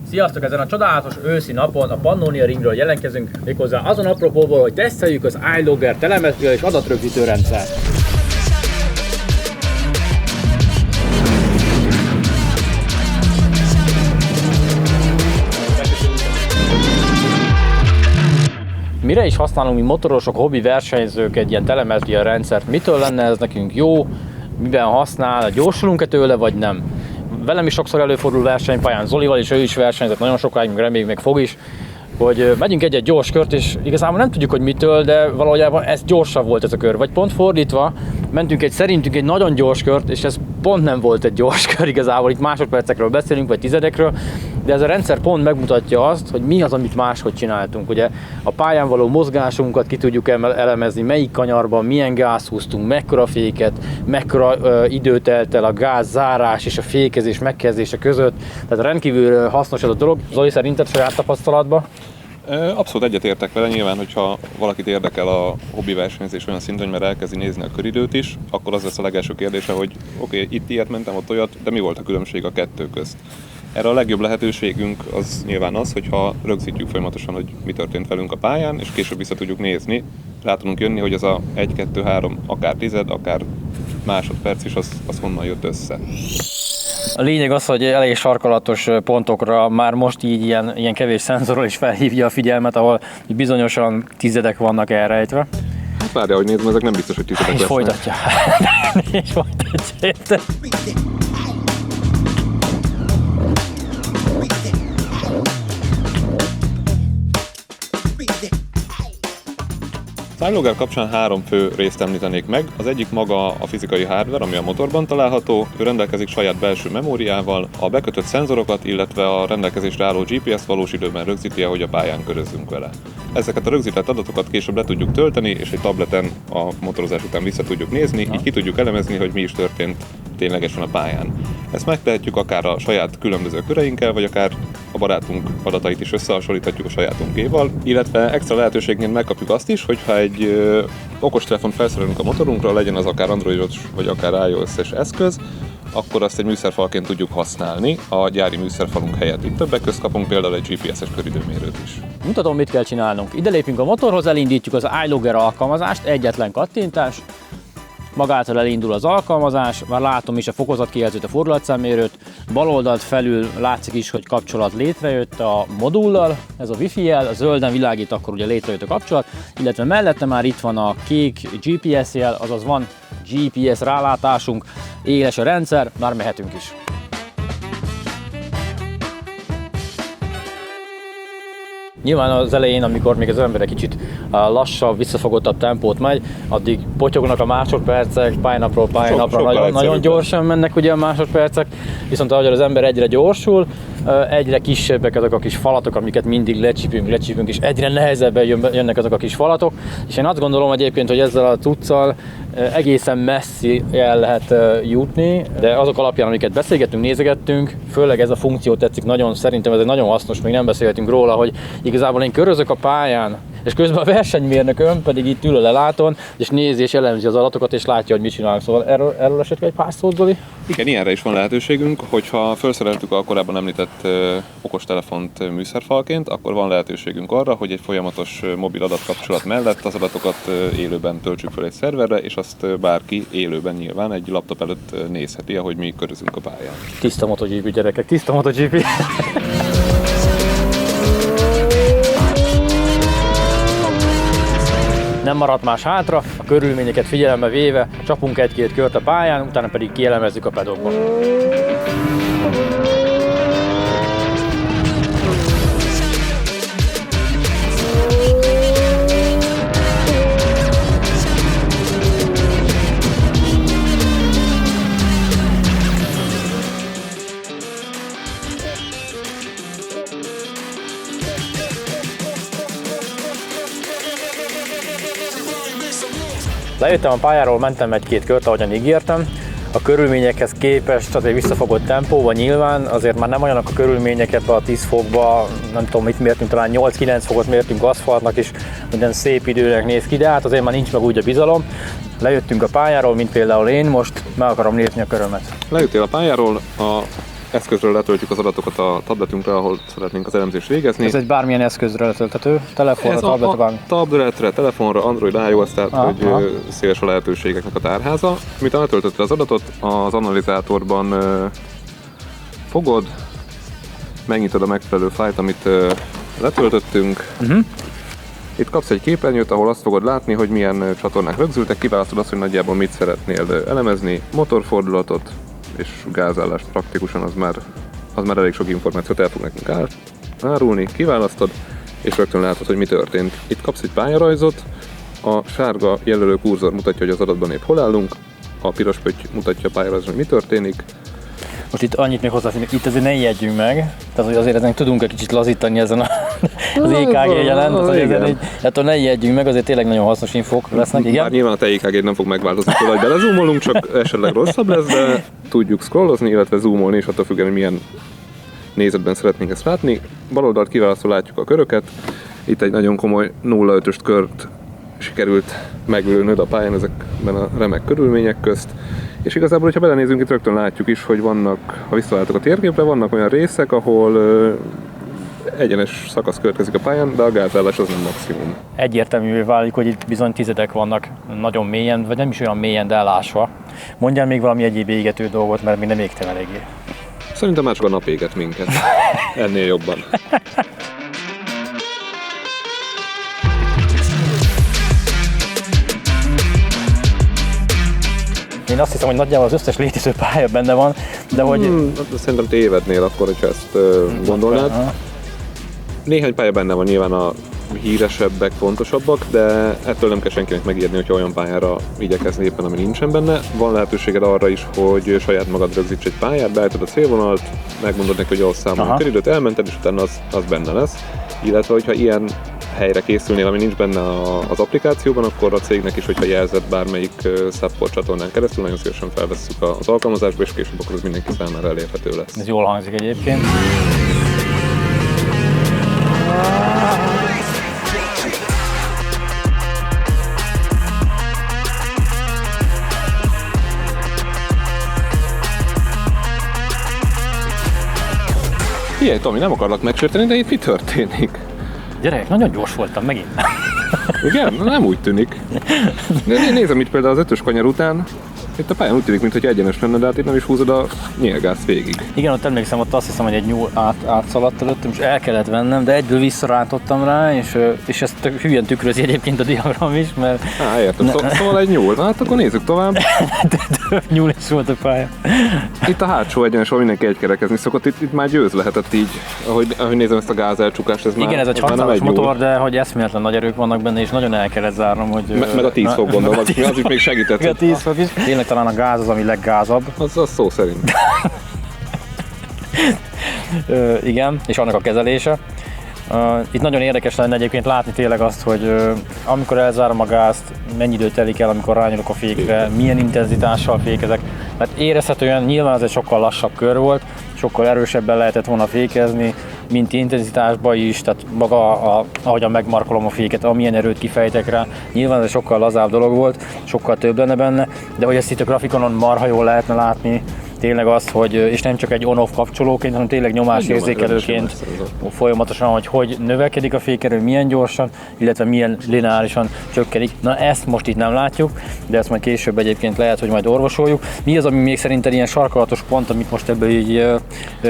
Sziasztok! Ezen a csodálatos őszi napon a Pannonia Ringről jelentkezünk, méghozzá azon apropóból, hogy teszteljük az iLogger telemetria és adatrögzítő rendszert. Mire is használunk mi motorosok, hobbi versenyzők egy ilyen telemetria rendszert? Mitől lenne ez nekünk jó? Miben használ? Gyorsulunk-e tőle, vagy nem? Velem is sokszor előfordul versenypályán, Zolival is, ő is versenyzett nagyon sokáig, meg reméljük még fog is, hogy megyünk egy gyors kört, és igazából nem tudjuk, hogy mitől, de valójában ez gyorsabb volt ez a kör. Vagy pont fordítva, mentünk szerintünk egy nagyon gyors kört, és ez pont nem volt egy gyors kör igazából, itt másodpercekről beszélünk, vagy tizedekről, de ez a rendszer pont megmutatja azt, hogy mi az, amit máshogy csináltunk. Ugye a pályán való mozgásunkat ki tudjuk elemezni, melyik kanyarban milyen gáz húztunk, mekkora féket, mekkora időt telt el a gázzárás és a fékezés megkezdése között. Tehát rendkívül hasznos ez a dolog. Zoli, szerinted saját tapasztalatban? Abszolút egyetértek vele, nyilván, hogyha valakit érdekel a hobbi versenyzés olyan szinten, hogy már elkezdi nézni a köridőt is, akkor az lesz a legelső kérdése, hogy oké, itt ilyet mentem, ott olyat, de mi volt a különbség a kettő közt? Erre a legjobb lehetőségünk az nyilván az, hogyha rögzítjük folyamatosan, hogy mi történt velünk a pályán, és később vissza tudjuk nézni, rá tudunk jönni, hogy az a 1, 2, 3, akár tized, akár másodperc is, az honnan jött össze. A lényeg az, hogy elég sarkalatos pontokra már most így ilyen kevés szenzorral is felhívja a figyelmet, ahol bizonyosan tizedek vannak elrejtve. Hát várja, hogy nézem, ezek nem biztos, hogy tizedek lesznek. Folytatja. És folytatja, érted? Az iLogger kapcsán 3 fő részt említenék meg. Az egyik maga a fizikai hardware, ami a motorban található. Ő rendelkezik saját belső memóriával, a bekötött szenzorokat, illetve a rendelkezésre álló GPS valós időben rögzíti, ahogy a pályán körözzünk vele. Ezeket a rögzített adatokat később le tudjuk tölteni, és egy tableten a motorozás után vissza tudjuk nézni, így ki tudjuk elemezni, hogy mi is történt ténylegesen a pályán. Ezt megtehetjük akár a saját különböző köreinkkel, vagy akár a barátunk adatait is összehasonlíthatjuk a sajátunkéval, illetve extra lehetőségként megkapjuk azt is, hogyha egy okostelefont felszerelünk a motorunkra, legyen az akár androidos vagy akár iOS-es eszköz, akkor azt egy műszerfalként tudjuk használni a gyári műszerfalunk helyett. Itt többek közt kapunk például egy GPS-es köridőmérőt is. Mutatom, mit kell csinálnunk. Ide lépünk a motorhoz, elindítjuk az iLogger alkalmazást, egyetlen kattintás. Magától elindul az alkalmazás, már látom is a fokozatkijelzőt, a fordulatszámmérőt, bal oldalt felül látszik is, hogy kapcsolat létrejött a modullal, ez a Wi-Fi jel, a zölden világít, akkor ugye létrejött a kapcsolat, illetve mellette már itt van a kék GPS jel, azaz van GPS rálátásunk, éles a rendszer, már mehetünk is. Nyilván az elején, amikor még az ember egy kicsit lassabb, visszafogottabb tempót megy, addig potyognak a másodpercek, pályánapról pályánapra nagyon gyorsan mennek ugye a másodpercek, viszont ahogy az ember egyre gyorsul, egyre kisebbek azok a kis falatok, amiket mindig lecsípünk, és egyre nehezebben jönnek azok a kis falatok, és én azt gondolom egyébként, hogy ezzel a cuccal egészen messzi el lehet jutni, de azok alapján, amiket beszélgettünk, nézegettünk, főleg ez a funkció tetszik nagyon, szerintem ez egy nagyon hasznos, még nem beszélhetünk róla, hogy igazából én körözök a pályán, és közben a versenymérnököm pedig itt ül a lelátón, és nézi és elemzi az adatokat, és látja, hogy mit csinálunk. Szóval erről esetleg egy pár szót, Zoli? Igen, ilyenre is van lehetőségünk, hogyha felszereltük a korábban említett okostelefont műszerfalként, akkor van lehetőségünk arra, hogy egy folyamatos mobil adatkapcsolat mellett az adatokat élőben töltsük fel egy szerverre, és azt bárki élőben nyilván egy laptop előtt nézheti, ahogy mi körözünk a pályán. Tiszta MotoGP gyerekek, tiszta MotoGP! Nem maradt más hátra, a körülményeket figyelembe véve csapunk egy-két kört a pályán, utána pedig kielemezzük a pedokba. Lejöttem a pályáról, mentem egy-két kört, ahogyan ígértem. A körülményekhez képest azért visszafogott tempóban nyilván, azért már nem olyanok a körülményeket a 10 fokba, nem tudom mit mértünk, talán 8-9 fokot mértünk aszfaltnak is, minden szép időnek néz ki, de hát azért már nincs meg úgy a bizalom. Lejöttünk a pályáról, mint például én, most meg akarom nézni a körömet. Lejöttél a pályáról, a eszközről letöltjük az adatokat a tabletünkre, ahol szeretnénk az elemzést végezni. Ez egy bármilyen eszközre letölthető, telefonra, tabletre, bármi. Tabletre, telefonra, Android, iOS, tehát hogy széles a lehetőségeknek a tárháza. Miután letöltötted az adatot, az analizátorban fogod, megnyitod a megfelelő fájlt, amit letöltöttünk. Itt kapsz egy képernyőt, ahol azt fogod látni, hogy milyen csatornák rögzültek, kiválasztod azt, hogy nagyjából mit szeretnél elemezni, motorfordulatot és gázállást praktikusan, az már elég sok információt el fog nekünk árulni, kiválasztod, és rögtön látod, hogy mi történt. Itt kapsz egy pályarajzot, a sárga jelölő kurzor mutatja, hogy az adatban épp hol állunk, a piros pötty mutatja a pályarajzon, hogy mi történik. Most itt annyit még hozzáférünk, itt azért ne ijedjünk meg, tehát hogy azért ezen tudunk egy kicsit lazítani ezen az EKG jelen, tehát ne ijedjünk meg, azért tényleg nagyon hasznos infók lesznek, igen. Bár nyilván a te EKG nem fog megváltozni tőle, hogy belezoomolunk, csak esetleg rosszabb lesz, de tudjuk scrollozni, illetve zoomolni, és attól függően, milyen nézetben szeretnénk ezt látni. Bal oldalt kiválasztva látjuk a köröket, itt egy nagyon komoly 0,5-ös kört sikerült meglőnöd a pályán ezekben a remek körülmények közt. És igazából, hogyha belenézünk, itt rögtön látjuk is, hogy vannak, ha visszalátok a térképre, vannak olyan részek, ahol egyenes szakasz következik a pályán, de a gázállás az nem maximum. Egyértelművé válik, hogy itt bizony tizedek vannak nagyon mélyen, vagy nem is olyan mélyen, de elásva. Mondjál még valami egyéb égető dolgot, mert még nem égtem eléggé. Szerintem már csak a nap éget minket. Ennél jobban. Én azt hiszem, hogy nagyjából az összes létező pálya benne van, de hogy... Szerintem tévednél akkor, hogyha ezt gondolnád. Néhány pálya benne van, nyilván a híresebbek, fontosabbak, de ettől nem kell senkinek megijedni, hogyha olyan pályára igyekezni éppen, ami nincsen benne. Van lehetőséged arra is, hogy saját magad rögzíts egy pályát, beállítod a célvonalat, megmondod neki, hogy ahhoz számolni köridőt, elmented, és utána az benne lesz. Illetve, hogyha ilyen helyre készülnél, ami nincs benne az applikációban, akkor a cégnek is, hogyha jelzett bármelyik support csatornán keresztül, nagyon szívesen felvesszük az alkalmazásba, és később akkor az mindenki számára elérhető lesz. Ez jól hangzik egyébként. Figyelj, Tomi, nem akarlak megsérteni, de itt mi történik? Gyerekek, nagyon gyors voltam megint. Igen? Nem úgy tűnik. Nézem itt például az 5-ös kanyar után, itt a pályán úgy tűnik, mintha egyenes lenne, de hát itt nem is húzod a nyílgázt végig. Igen, ott emlékszem, ott azt hiszem, hogy egy nyúl átszaladt előttem, és el kellett vennem, de egyből visszarántottam rá, és ezt hülyen tükrözi egyébként a diagram is, mert... Értem. Szóval egy nyúl. Hát akkor nézzük tovább. Több nyúl is volt a pálya. Itt a hátsó egyenes, ahol mindenki egykerekezni szokott, itt már győz lehetett így, ahogy nézem ezt a gázelcsukást, ez igen, már... ez egy 600-as motor, de hogy eszméletlen nagy erők vannak benne, és nagyon el kellett zárnom, hogy... Meg a 10 fok gondolom, az is még segített. A 10 fok is. Tényleg talán a gáz az, ami leggázabb. Az szó szerint. Igen, és annak a kezelése. Itt nagyon érdekes lenne egyébként látni tényleg azt, hogy amikor elzárom a gázt, mennyi idő telik el, amikor rányolok a fékre, milyen intenzitással fékezek. Mert érezhetően nyilván ez egy sokkal lassabb kör volt, sokkal erősebben lehetett volna fékezni, mint intenzitásban is, tehát maga ahogyan megmarkolom a féket, amilyen erőt kifejtek rá, nyilván ez egy sokkal lazább dolog volt, sokkal több lenne benne, de hogy ezt itt a grafikonon marha jól lehetne látni, tényleg az, hogy, és nem csak egy on-off kapcsolóként, hanem tényleg nyomásérzékelőként folyamatosan, hogy növekedik a fékerő, milyen gyorsan, illetve milyen lineárisan csökkenik. Na ezt most itt nem látjuk, de ezt majd később egyébként lehet, hogy majd orvosoljuk. Mi az, ami még szerinted ilyen sarkalatos pont, amit most ebből így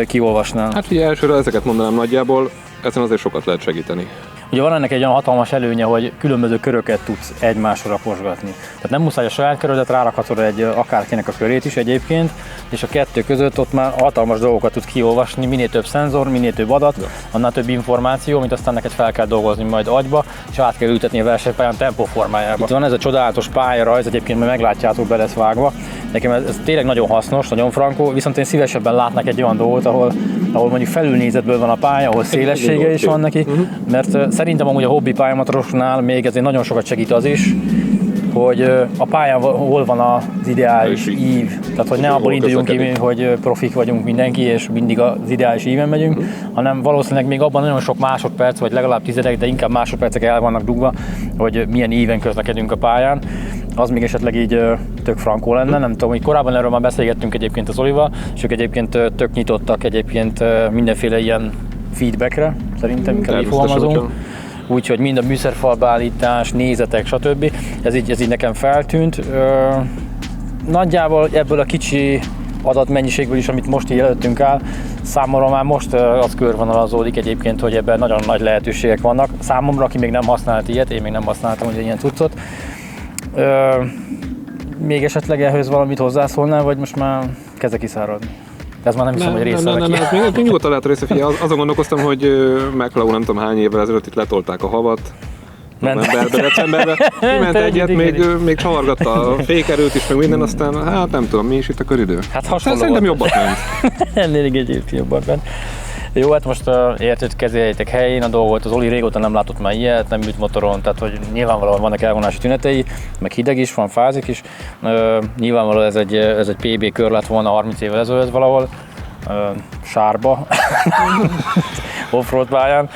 kiolvasnál? Hát ugye elsőre ezeket mondanám nagyjából, ezen azért sokat lehet segíteni. Ugye van ennek egy olyan hatalmas előnye, hogy különböző köröket tudsz egymásra raposgatni. Tehát nem muszáj a saját körödet, rárakhatod egy akárkinek a körét is egyébként, és a kettő között ott már hatalmas dolgokat tudsz kiolvasni, minél több szenzor, minél több adat, annál több információ, amit aztán neked fel kell dolgozni majd agyba, és át kell ültetni a versenypályán tempó formájába. Itt van ez a csodálatos pályarajz, egyébként majd meglátjátok, be lesz vágva. Nekem ez tényleg nagyon hasznos, nagyon frankó, viszont én szívesebben látnak egy olyan dolgot, ahol mondjuk felülnézetből van a pálya, ahol szélessége is van neki, mert szerintem amúgy a hobbi pályamotorosnál még ezért nagyon sokat segít az is, hogy a pályán hol van az ideális ív. Tehát, hogy ne abból induljunk ki, hogy profik vagyunk mindenki, és mindig az ideális íven megyünk, hanem valószínűleg még abban nagyon sok másodperc, vagy legalább tizedek, de inkább másodpercek el vannak dugva, hogy milyen íven közlekedünk a pályán. az még esetleg így tök frankó lenne, nem tudom, hogy korábban erről már beszélgettünk egyébként az Olival, és ők egyébként tök nyitottak egyébként mindenféle ilyen feedbackre, szerintem inkább így fogalmazunk. Úgyhogy mind a műszerfalbeállítás, nézetek, stb. Ez így nekem feltűnt. Nagyjából ebből a kicsi adatmennyiségből is, amit most így előttünk áll, számomra már most az körvonalazódik egyébként, hogy ebben nagyon nagy lehetőségek vannak. Számomra, aki még nem használt ilyet, én még nem használtam ugye ilyen cuccot. Még esetleg ehhez valamit hozzászólnál, vagy most már kezdek kiszáradni? Ez már nem hiszem, hogy része nem, még nyugodtan lehet része. Figyelj, azon gondolkoztam, hogy McLaren nem tudom hány évvel ezelőtt itt letolták a havat. Novemberbe, decemberbe. Kiment egyet, még csavargatta a fékerőt is, meg minden, aztán hát nem tudom, mi is itt a köridő. Hát hasonló. Szerintem jobbat ment. Ennél egy jobbat ment. Jó, hát most érted, kezeljétek helyén a dolgot, az Oli régóta nem látott már ilyet, nem ült motoron, tehát hogy nyilvánvalóan vannak elvonási tünetei, meg hideg is van, fázik is. Nyilvánvalóan ez egy PB kör lett volna 30 évvel ezelőtt valahol, sárba, offroad pályán,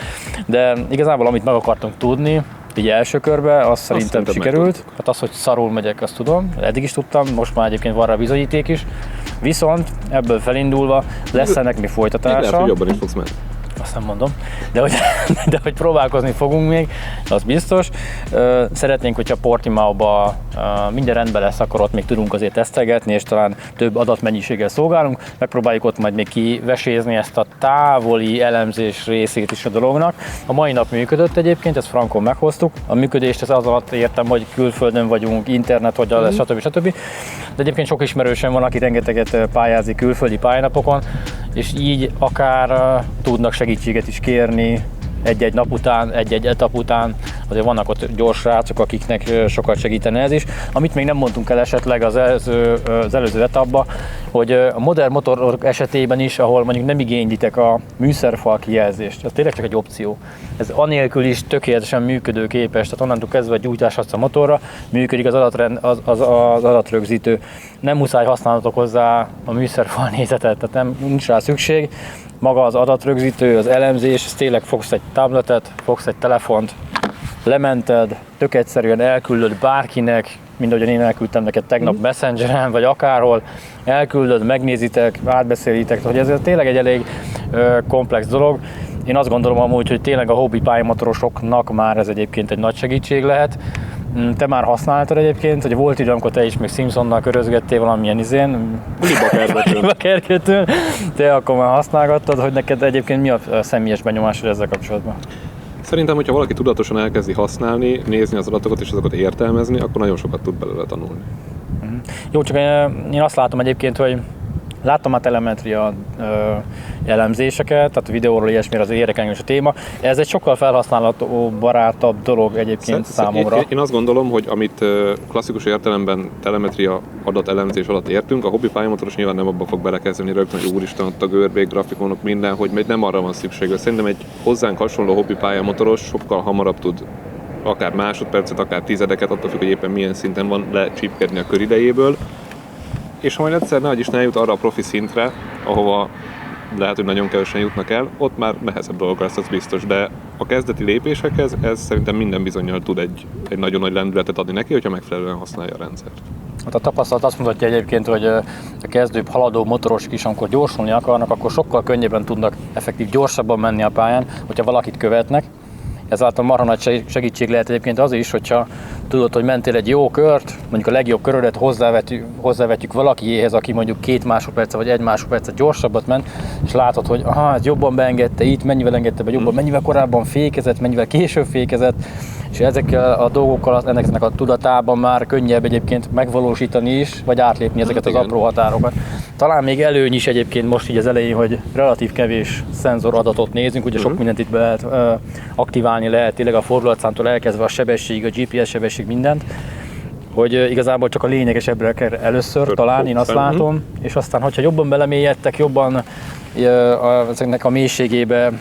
de igazából amit meg akartunk tudni, így első körben, az szerintem sikerült. Hát az, hogy szarul megyek, azt tudom, eddig is tudtam, most már egyébként van rá bizonyíték is. Viszont ebből felindulva lesz ennek még folytatása. Lehet, hogy jobban is fogsz menni. Azt nem mondom, de hogy próbálkozni fogunk még, az biztos. Szeretnénk, hogyha Portimao-ba minden rendben lesz, akkor ott még tudunk azért tesztelgetni, és talán több adatmennyiséggel szolgálunk. Megpróbáljuk ott majd még kivesézni ezt a távoli elemzés részét is a dolognak. A mai nap működött egyébként, ezt frankon meghoztuk. A működést az alatt értem, hogy külföldön vagyunk, internet, hogyan lesz, stb. De egyébként sok ismerősöm van, aki rengeteget pályázik külföldi pályanapokon, és így akár tudnak segítséget is kérni egy-egy nap után, egy-egy etap után. Azért vannak ott gyors srácok, akiknek sokat segítene ez is. Amit még nem mondtunk el esetleg az előző etapban, hogy a modern motorok esetében is, ahol mondjuk nem igénylitek a műszerfal kijelzést, ez tényleg csak egy opció. Ez anélkül is tökéletesen működőképes, tehát onnantól kezdve gyújtás adsz a motorra, működik az adatrögzítő. Nem muszáj használnotok hozzá a műszerfal nézetet, tehát nincs rá szükség. Maga az adatrögzítő, az elemzés, ez tényleg fogsz egy tabletet, fogsz egy telefont, lemented, tök egyszerűen elküldöd bárkinek, mint ahogyan én elküldtem neked tegnap Messengeren, vagy akárhol, elküldöd, megnézitek, átbeszélitek, hogy ez tényleg egy elég komplex dolog. Én azt gondolom amúgy, hogy tényleg a hobbi pályamotorosoknak már ez egyébként egy nagy segítség lehet. Te már használtad egyébként, hogy volt idő, amikor te is még Simpsonnal körözgettél valamilyen libakergetőn, te akkor már használgattad, hogy neked egyébként mi a személyes benyomásod ezzel kapcsolatban? Szerintem, hogyha valaki tudatosan elkezdi használni, nézni az adatokat és azokat értelmezni, akkor nagyon sokat tud belőle tanulni. Jó, csak én azt látom egyébként, hogy láttam a telemetria elemzéseket, tehát videóról ilyesmire az érdekel is a téma. Ez egy sokkal felhasználható barátabb dolog egyébként számomra. Én azt gondolom, hogy amit klasszikus értelemben telemetria adatelemzés alatt értünk, a hobbi pályamotoros nyilván nem abba fog belekezdeni rögtön, hogy úristen, ott a görbék, grafikonok, minden, hogy nem arra van szüksége. Szerintem egy hozzánk hasonló hobbi pályamotoros sokkal hamarabb tud akár másodpercet, akár tizedeket, attól függ, hogy éppen milyen szinten van, lecsípkedni a köridejéből. És ha majd egyszer nehogy is eljut arra a profi szintre, ahova lehet, hogy nagyon kevesen jutnak el, ott már nehezebb dolog lesz, az biztos, de a kezdeti lépésekhez ez szerintem minden bizonnyal tud egy nagyon nagy lendületet adni neki, hogyha megfelelően használja a rendszert. Hát a tapasztalat azt mutatja egyébként, hogy a kezdőbb haladó motorosok is, amikor gyorsulni akarnak, akkor sokkal könnyebben tudnak effektív gyorsabban menni a pályán, hogyha valakit követnek. Ezáltal marha nagy segítség lehet egyébként az is, hogyha tudod, hogy mentél egy jó kört, mondjuk a legjobb körödet hozzávetjük valakiéhez, aki mondjuk 2 másodpercet vagy 1 másodpercet gyorsabbat ment, és látod, hogy ez jobban beengedte, itt mennyivel engedte be jobban, mennyivel korábban fékezett, mennyivel később fékezett, és ezekkel a dolgokkal, ennek a tudatában már könnyebb egyébként megvalósítani is, vagy átlépni ezeket az apró határokat. Talán még előny is egyébként most így az elején, hogy relatív kevés szenzor adatot nézünk, ugye sok mindent itt be lehet aktiválni lehet, tényleg a fordulatszámtól elkezdve a sebesség, a GPS sebesség, mindent, hogy igazából csak a lényegesebbre kell először talán, én azt látom, és aztán, hogyha jobban belemélyedtek, jobban ezeknek a mélységébe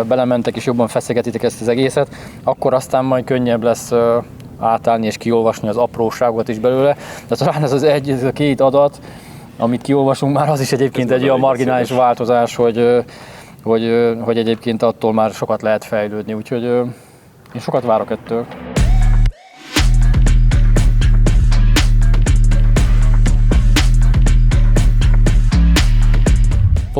belementek és jobban feszegetitek ezt az egészet, akkor aztán majd könnyebb lesz átállni és kiolvasni az apróságokat is belőle. De talán ez a 2 adat, amit kiolvasunk már, az is egyébként egy olyan marginális változás, hogy egyébként attól már sokat lehet fejlődni, úgyhogy én sokat várok ettől.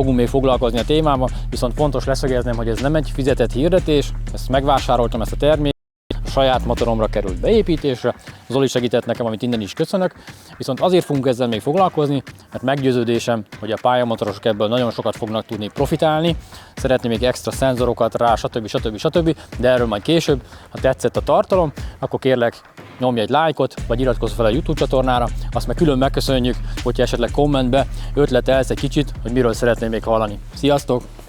fogunk még foglalkozni a témával, viszont fontos leszögeznem, hogy ez nem egy fizetett hirdetés, ezt megvásároltam, ezt a terméket, a saját motoromra került beépítésre, Zoli segített nekem, amit innen is köszönök, viszont azért fogunk ezzel még foglalkozni, mert meggyőződésem, hogy a pályamotorosok ebből nagyon sokat fognak tudni profitálni, szeretném még extra szenzorokat rá, stb. De erről majd később. Ha tetszett a tartalom, akkor kérlek, nyomj egy lájkot, vagy iratkozz fel a YouTube csatornára, azt meg külön megköszönjük, hogyha esetleg kommentbe ötletelsz egy kicsit, hogy miről szeretném még hallani. Sziasztok!